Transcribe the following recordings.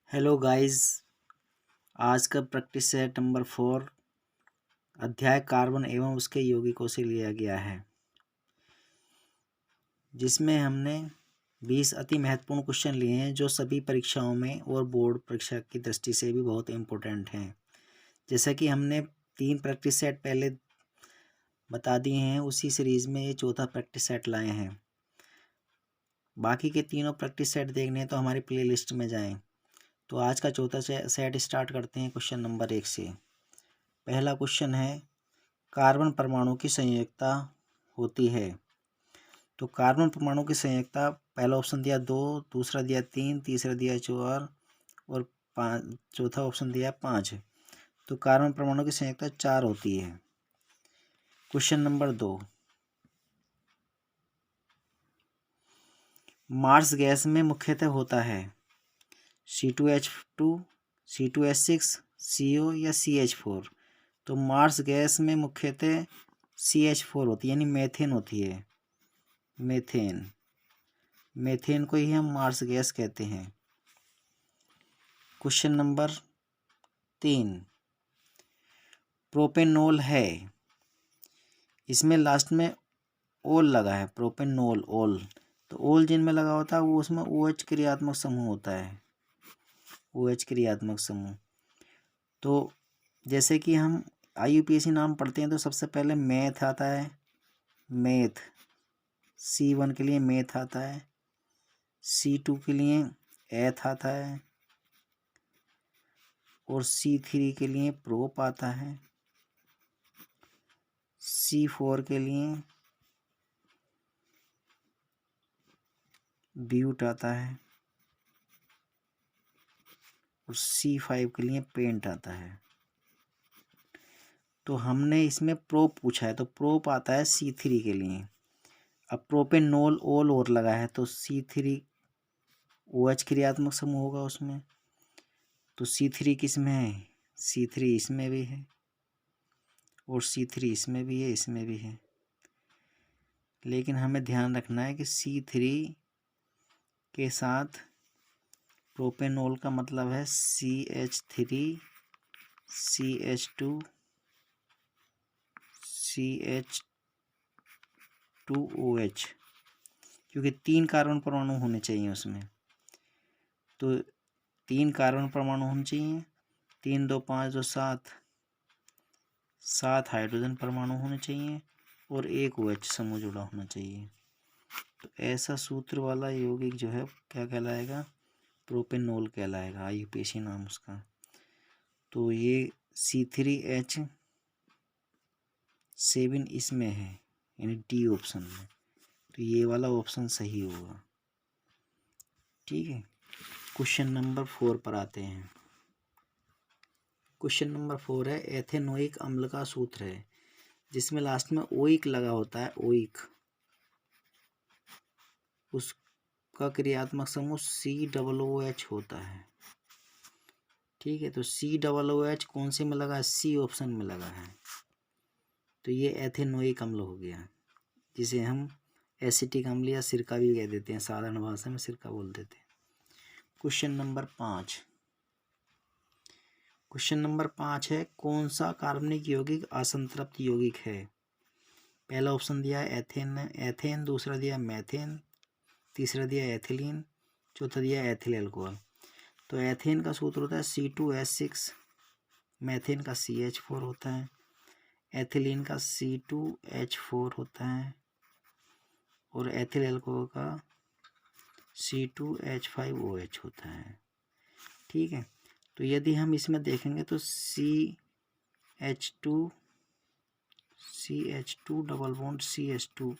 Hello guys. आज का practice set number 4 अध्याय कार्बन एवं उसके यौगिकों से लिया गया है, जिसमें हमने 20 अति महत्वपूर्ण क्वेश्चन लिए हैं जो सभी परीक्षाओं में और बोर्ड परीक्षा की दृष्टि से भी बहुत इम्पोर्टेंट हैं। जैसा कि हमने 3 प्रैक्टिस सेट पहले बता दिए हैं, उसी सीरीज़ में ये चौथा प्रैक्टिस सेट लाए हैं। बाकी के तीनों प्रैक्टिस सेट देखने हैं तो हमारी प्ले लिस्ट में जाएँ। तो आज का चौथा सेट स्टार्ट करते हैं क्वेश्चन नंबर 1 से। पहला क्वेश्चन है, कार्बन परमाणु की संयोजकता होती है। तो कार्बन परमाणु की संयोजकता पहला ऑप्शन दिया 2, दूसरा दिया 3, तीसरा दिया 4 और 5, चौथा ऑप्शन दिया 5। तो कार्बन परमाणु की संयोजकता 4 होती है। क्वेश्चन नंबर 2, मार्स गैस में मुख्यतः होता है C2H2, C2H6, CO या CH4। तो मार्स गैस में मुख्यतः CH4 होती है, यानी मेथेन होती है। मेथेन को ही हम मार्स गैस कहते हैं। क्वेश्चन नंबर 3, प्रोपेनॉल है, इसमें लास्ट में ओल लगा है, प्रोपेनॉल ओल। तो ओल जिनमें लगा होता है वो उसमें OH क्रियात्मक समूह होता है, OH क्रियात्मक समूह। तो जैसे कि हम IUPAC नाम पढ़ते हैं तो सबसे पहले मैथ आता है, मैथ C1 के लिए मैथ आता है, C2 के लिए एथ आता है और C3 के लिए प्रोप आता है, C4 के लिए ब्यूट आता है और C5 के लिए पेंट आता है। तो हमने इसमें प्रोप पूछा है तो प्रोप आता है C3 के लिए। अब प्रोपेनॉल ओल और लगा है तो C3 OH क्रियात्मक समूह होगा उसमें। तो C3 किस में है? C3 इसमें भी है और C3 इसमें भी है, इसमें भी है। लेकिन हमें ध्यान रखना है कि C3 के साथ प्रोपेनॉल का मतलब है CH3 CH2 CH2OH, क्योंकि 3 कार्बन परमाणु होने चाहिए उसमें। तो 3 कार्बन परमाणु होने चाहिए, 3 2 5 2 7 हाइड्रोजन परमाणु होने चाहिए और एक OH समूह जुड़ा होना चाहिए। तो ऐसा सूत्र वाला यौगिक जो है क्या कहलाएगा? प्रोपेनॉल कहलाएगा, IUPAC नाम उसका। तो ये C3H7 इसमें है, यानी D ऑप्शन में। तो ये वाला ऑप्शन सही होगा। ठीक है, क्वेश्चन नंबर 4 पर आते हैं। क्वेश्चन नंबर 4 है, एथेनोइक अम्ल का सूत्र है, जिसमें लास्ट में ओइक लगा होता है, ओइक। उसका क्रियात्मक समूह COOH होता है। ठीक है, तो COOH कौन से में लगा है? C ऑप्शन में लगा है। तो ये एथेनोइक अम्ल हो गया, जिसे हम एसिटिक अम्ल या सिरका भी कह देते हैं, साधारण भाषा में सिरका बोल देते हैं। क्वेश्चन नंबर 5, क्वेश्चन नंबर 5 है, कौन सा कार्बनिक यौगिक असंतृप्त यौगिक है? पहला ऑप्शन दिया है एथेन, दूसरा दिया मैथेन, तीसरा दिया एथिलीन, चौथा दिया एथिल एल्कोहल। तो एथेन का सूत्र होता है C2H6, मैथेन का CH4 होता है, एथिलीन का C2H4 होता है और एथिल एल्कोहल का C2H5OH होता है। ठीक है, तो यदि हम इसमें देखेंगे तो CH2 डबल बॉन्ड CH2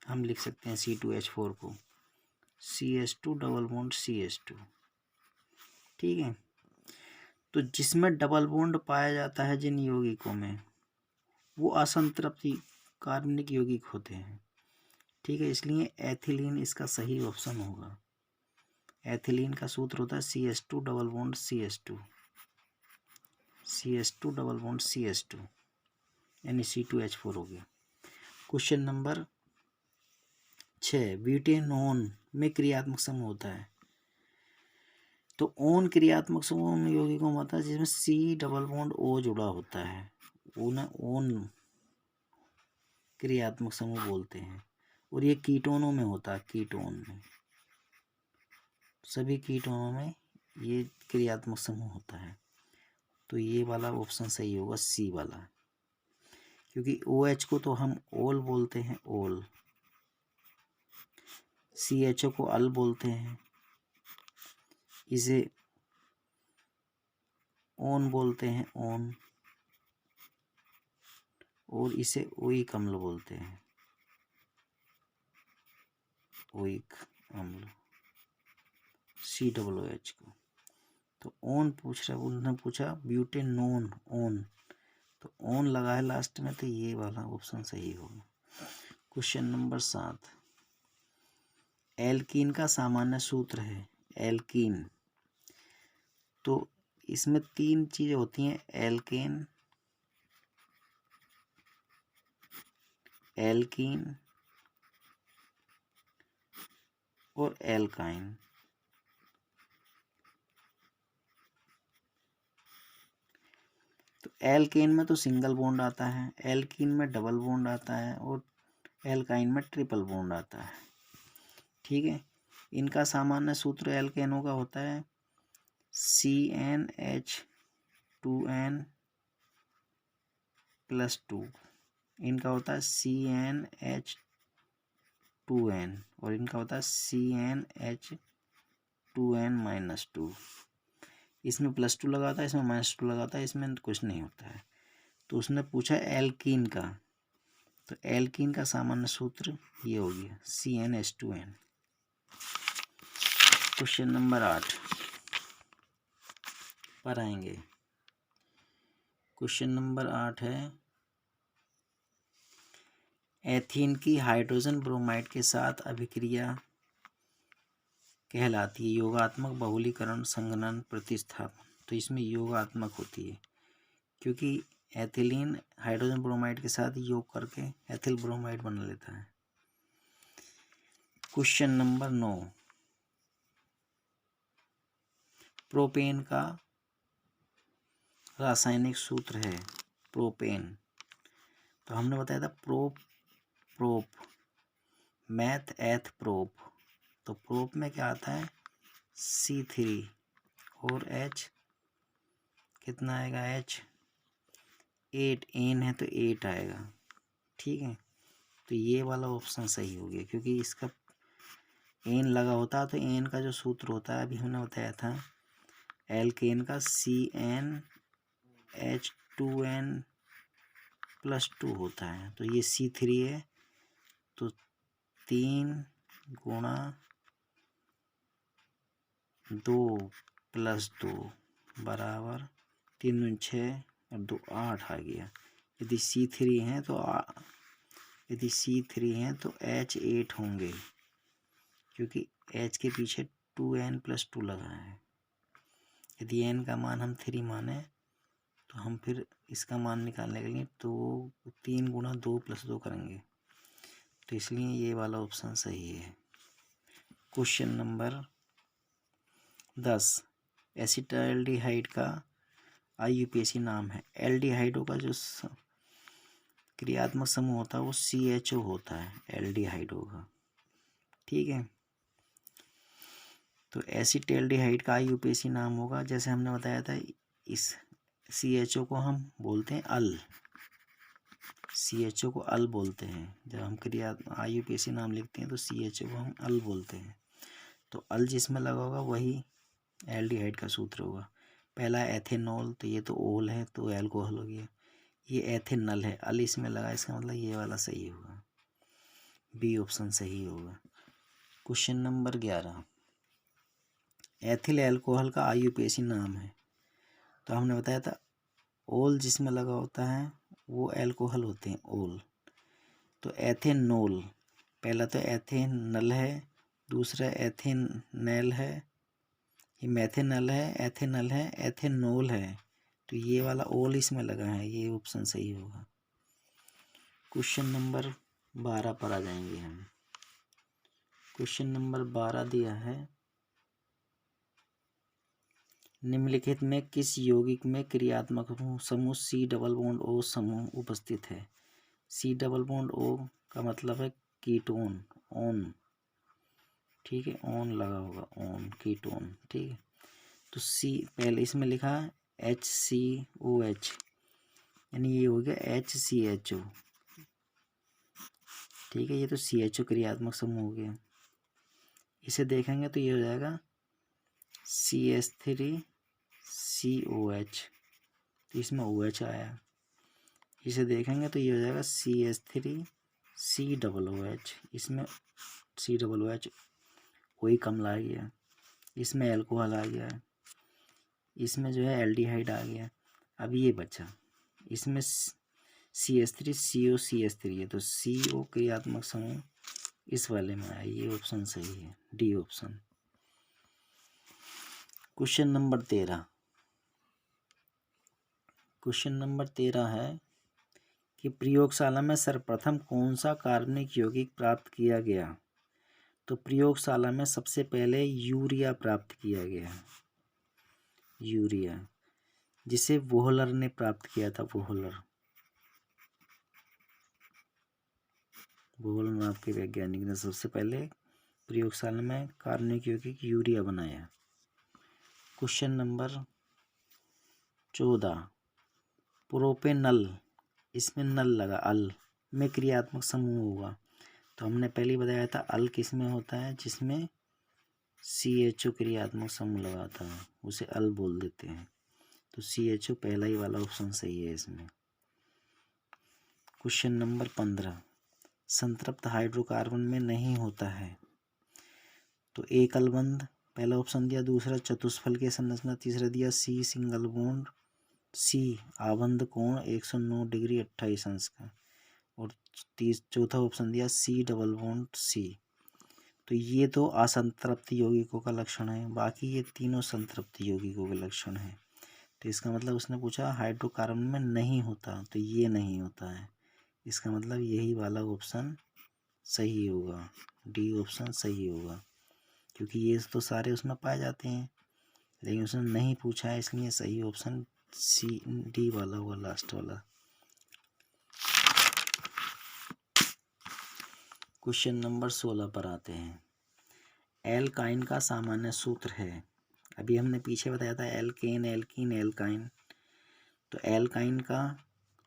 हम लिख सकते हैं, C2H4 को CH2 डबल बॉन्ड CH2। ठीक है, तो जिसमें डबल बॉन्ड पाया जाता है जिन यौगिकों में, वो असंतृप्त कार्बनिक यौगिक होते हैं। ठीक है, इसलिए एथिलीन इसका सही ऑप्शन होगा। एथिलीन का सूत्र होता है CH2 double bond CH2 double bond CH2, यानी C2H4 हो गया। क्वेश्चन नंबर 6, ब्यूटेनॉन में क्रियात्मक समूह होता है। तो तो ओन क्रियात्मक समूह उन यौगिकों में होता है जिसमें C डबल बॉन्ड O जुड़ा होता है, ओन क्रियात्मक समूह बोलते हैं। और ये कीटोनों में होता है, कीटोन में, सभी कीटोनों में ये क्रियात्मक समूह होता है। तो ये वाला ऑप्शन सही होगा, C वाला, क्योंकि OH को तो हम ओल बोलते हैं, ओल, CHO को अल बोलते हैं, इसे ओन बोलते हैं, ओन, और इसे ओइक अम्ल बोलते हैं, ओइक अम्ल, COOH को। तो ओन पूछ रहा, उन्होंने पूछा ब्यूटेनोन, ओन, तो ओन लगा है लास्ट में, तो ये वाला ऑप्शन सही होगा। क्वेश्चन नंबर 7, एल्कीन का सामान्य सूत्र है, एल्कीन। तो इसमें 3 चीज़ें होती हैं, एल्केन, एल्कीन और एल्काइन। तो एल्केन में तो सिंगल बॉन्ड आता है, एल्कीन में डबल बॉन्ड आता है, और एल्काइन में ट्रिपल बॉन्ड आता है। ठीक है, इनका सामान्य सूत्र एल्केनों का होता है CnH2n+2, इनका होता है CnH2n, और इनका होता है CnH2n-2। इसमें +2 लगाता है, इसमें -2 लगाता है, इसमें कुछ नहीं होता है। तो उसने पूछा एल्कीन का, तो एल्कीन का सामान्य सूत्र ये हो गया, CnH2n। क्वेश्चन नंबर 8 पर आएंगे। क्वेश्चन नंबर 8 है, एथीन की हाइड्रोजन ब्रोमाइड के साथ अभिक्रिया कहलाती है योगात्मक बहुलीकरण संघनन प्रतिस्थापन। तो इसमें योगात्मक होती है, क्योंकि एथिलीन हाइड्रोजन ब्रोमाइड के साथ योग करके एथिल ब्रोमाइड बना लेता है। क्वेश्चन नंबर 9, प्रोपेन का रासायनिक सूत्र है, प्रोपेन। तो हमने बताया था प्रोप, मैथ एथ प्रोप। तो प्रोप में क्या आता है, C3 और H कितना आएगा, H8, एन है तो 8 आएगा। ठीक है, तो ये वाला ऑप्शन सही हो गया, क्योंकि इसका एन लगा होता है, तो एन का जो सूत्र होता है अभी हमने बताया था, एल्केन का CnH2n+2 होता है। तो ये C3 है, तो 3 गुणा 2 + 2 बराबर 3 दूनी 6 और 2 8 आ गया। यदि C3 हैं तो H8 होंगे, क्योंकि H के पीछे 2n+2 लगा है। यदि n का मान हम 3 माने, तो हम फिर इसका मान निकालने के लिए तो 3 गुणा 2 + 2 करेंगे, तो इसलिए ये वाला ऑप्शन सही है। क्वेश्चन नंबर 10, एसिटाल्डिहाइड का IUPAC नाम है। एल्डिहाइडों का जो क्रियात्मक समूह होता है वो CHO होता है, एल्डिहाइडों का। ठीक है, तो एसिटाल्डिहाइड का IUPAC नाम होगा, जैसे हमने बताया था, इस CHO को हम बोलते हैं अल, CHO को अल बोलते हैं। जब हम IUPAC नाम लिखते हैं तो CHO को हम अल बोलते हैं। तो अल जिसमें लगा होगा वही एल्डिहाइड का सूत्र होगा। पहला एथेनॉल, तो ये तो ओल है, तो एल्कोहल हो गया। ये एथेनल है, अल इसमें लगा, इसका मतलब ये वाला सही होगा, बी ऑप्शन सही होगा। क्वेश्चन नंबर 11, एथिल एल्कोहल का IUPAC नाम है। तो हमने बताया था ओल जिसमें लगा होता है वो एल्कोहल होते हैं, ओल। तो एथेनोल, पहला तो एथेनल है, दूसरा एथेनल है, ये मैथेनल है, एथेनल है, एथेनोल है, तो ये वाला ओल इसमें लगा है, ये ऑप्शन सही होगा। क्वेश्चन नंबर 12 पर आ जाएंगे हम। क्वेश्चन नंबर 12 दिया है, निम्नलिखित में किस यौगिक में क्रियात्मक समूह C डबल बॉन्ड O समूह उपस्थित है। C डबल बॉन्ड O का मतलब है कीटोन, ऑन, ठीक है, ऑन लगा होगा, ऑन कीटोन, ठीक है। तो C पहले इसमें लिखा है HCOH, यानी ये हो गया HCHO, ठीक है। ये तो CHO क्रियात्मक समूह हो गया। इसे देखेंगे तो ये हो जाएगा CH3COH, तो इसमें OH आया। इसे देखेंगे तो ये हो जाएगा CH3COOH, इसमें COOH कोई कम ला गया, इसमें एल्कोहल आ गया, इसमें जो है एल्डिहाइड आ गया। अब ये बचा, इसमें CH3COCH3 है, तो CO क्रियात्मक समूह इस वाले में आया। ये ऑप्शन सही है, D option. Question number 13। Question number 13 है कि प्रयोगशाला में सर्वप्रथम कौन सा कार्बनिक यौगिक प्राप्त किया गया। तो प्रयोगशाला में सबसे पहले यूरिया प्राप्त किया गया, यूरिया, जिसे वोहलर ने प्राप्त किया था। वोहलर नाम के वैज्ञानिक ने सबसे पहले प्रयोगशाला में कार्बनिक यौगिक यूरिया बनाया। Question number 14। प्रोपेनल, इसमें नल लगा, अल में क्रियात्मक समूह होगा। तो हमने पहले बताया था अल किस में होता है, जिसमें CHO क्रियात्मक समूह लगा था, उसे अल बोल देते हैं। तो CHO पहला ही वाला ऑप्शन सही है इसमें। Question number 15। संतृप्त हाइड्रोकार्बन में नहीं होता है। तो एक अलबंध पहला ऑप्शन दिया, दूसरा चतुष्फल की संरचना, तीसरा दिया C सिंगल बॉन्ड, C आबंध कोण 109 डिग्री 28 अंश का, और चौथा ऑप्शन दिया C डबल बॉन्ड C। तो ये तो असंतृप्त यौगिकों का लक्षण है, बाकी ये तीनों संतृप्त यौगिकों के लक्षण है। तो इसका मतलब उसने पूछा हाइड्रोकार्बन में नहीं होता, तो ये नहीं होता है, इसका मतलब यही वाला ऑप्शन सही होगा, डी ऑप्शन सही होगा, क्योंकि ये तो सारे उसमें पाए जाते हैं, लेकिन उसने नहीं पूछा है, इसलिए सही ऑप्शन डी वाला होगा, लास्ट वाला। क्वेश्चन नंबर 16 पर आते हैं। एल्काइन का सामान्य सूत्र है। अभी हमने पीछे बताया था एल्केन, एल्कीन, एल्काइन। तो एल्काइन का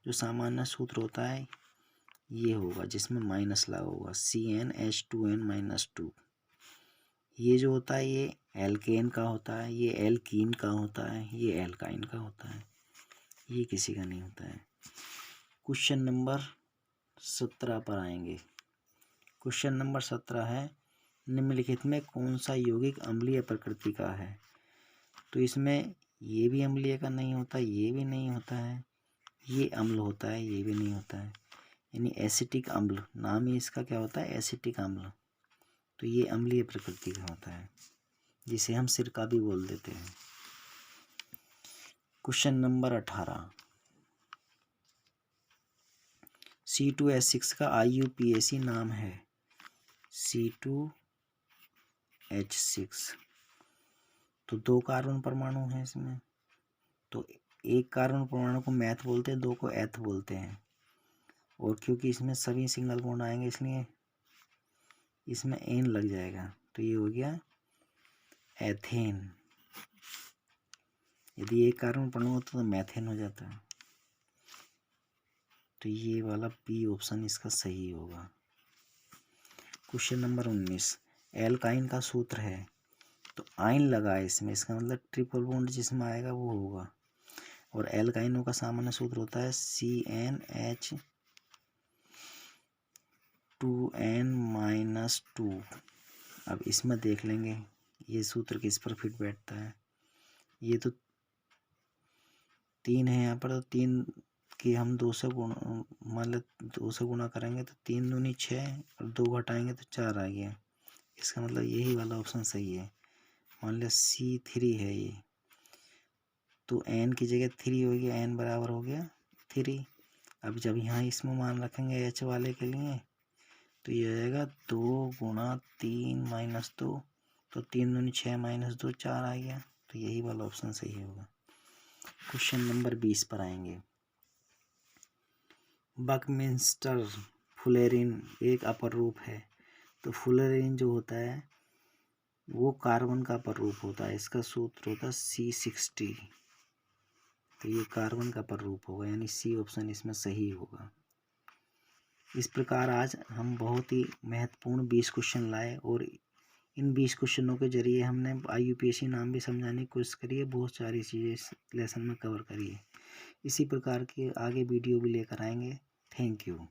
जो सामान्य सूत्र होता है ये होगा, जिसमें माइनस लगा होगा, CnH2n-2। ये जो होता है ये एल्केन का होता है, ये एल्कीन का होता है, ये एल्काइन का होता है, ये किसी का नहीं होता है। क्वेश्चन नंबर 17 पर आएंगे। क्वेश्चन नंबर 17 है, निम्नलिखित में कौन सा यौगिक अम्लीय प्रकृति का है। तो इसमें ये भी अम्लीय का नहीं होता, ये भी नहीं होता है, ये अम्ल होता है, ये भी नहीं होता है, यानी एसिटिक अम्ल, नाम ही इसका क्या होता है, एसिटिक अम्ल। तो ये अम्लीय प्रकृति का होता है, जिसे हम सिरका भी बोल देते हैं। Question number 18। C2H6 का IUPAC नाम है, C2H6। तो 2 कार्बन परमाणु हैं इसमें, तो एक कार्बन परमाणु को मैथ बोलते हैं, 2 को एथ बोलते हैं, और क्योंकि इसमें सभी सिंगल बॉन्ड आएंगे इसलिए इसमें एन लग जाएगा, तो ये हो गया एथेन। यदि एक कार्बन परमाणु होता तो मैथेन हो जाता, तो ये वाला बी ऑप्शन इसका सही होगा। Question number 19। एल्काइन का सूत्र है, तो आइन लगा है इसमें, इसका मतलब ट्रिपल बॉन्ड जिसमें आएगा वो होगा, और एल्काइनों का सामान्य सूत्र होता है CnH2n-2। अब इसमें देख लेंगे ये सूत्र किस पर फिट बैठता है। ये तो 3 है यहाँ पर, तो 3 की हम 2 से गुणा, मतलब 2 से गुणा करेंगे तो 3 दूनी 6, और 2 घटाएंगे तो 4 आ गया, इसका मतलब यही वाला ऑप्शन सही है। मान लिया C3 है ये, तो n की जगह 3 हो गया, n बराबर हो गया 3। अब जब यहाँ इसमें मान रखेंगे h वाले के लिए, तो ये हो जाएगा 2 गुणा 3 माइनस 2, तो 3 दूनी 6 माइनस 2 4 आ गया, तो यही वाला ऑप्शन सही होगा। क्वेश्चन नंबर 20 पर आएंगे। बकमिंस्टर फुलेरिन एक अपर रूप है। तो फुलेरिन जो होता है वो कार्बन का अपर रूप होता है। इसका सूत्र होता है C60। तो ये कार्बन का अपर रूप होगा, यानी सी ऑप्शन इसमें सही होगा। इस प्रकार आज हम बहुत ही महत्वपूर्ण 20 क्वेश्चन लाए और इन 20 क्वेश्चनों के जरिए हमने IUPAC नाम भी समझाने की कोशिश करी है। बहुत सारी चीज़ें इस लेसन में कवर करी है। इसी प्रकार के आगे वीडियो भी लेकर आएंगे। Thank you.